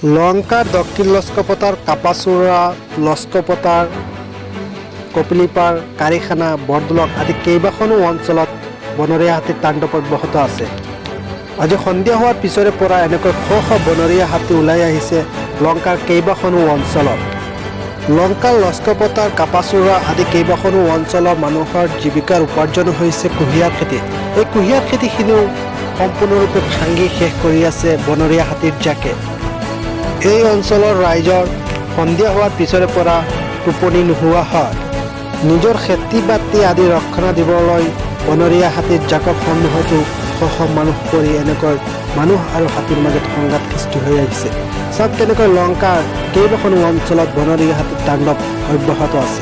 লংকাৰ দক্ষিণ লস্কপতাৰ কাপাচুৰা, লস্কপতাৰ, কপিলিপাৰ, কাৰিখানা, বৰদলক আদি কেইবাখনো অঞ্চলত বনৰীয়া হাতীৰ তাণ্ডৱ অব্যাহত আছে। আজি সন্ধিয়া হোৱাৰ পিছৰে পৰা এনেকৈ শ শ বনৰীয়া হাতী ওলাই আহিছে লংকাৰ কেইবাখনো অঞ্চলত। লংকাৰ, লস্কপতাৰ, কাপাচুৰা আদি কেইবাখনো অঞ্চলৰ মানুহৰ জীৱিকাৰ উপাৰ্জন হৈছে কুঁহিয়াৰ খেতি। এই কুঁহিয়াৰ খেতিখিনিও সম্পূৰ্ণৰূপে ভাঙি শেষ কৰি আছে বনৰীয়া হাতীৰ জাকে। এই অঞ্চলৰ ৰাইজৰ সন্ধিয়া হোৱাৰ পিছৰে পৰা টোপনি নোহোৱা হয়। নিজৰ খেতি বাতি আদি ৰক্ষণা দিবলৈ বনৰীয়া হাতীৰ জাকৰ সন্মুখতো শ শ মানুহ পৰি এনেকৈ মানুহ আৰু হাতীৰ মাজত সংঘাত সৃষ্টি হৈ আহিছে। চাওক কেনেকৈ লংকাৰ কেইবাখনো অঞ্চলত বনৰীয়া হাতীৰ তাণ্ডৱ অব্যাহত আছে।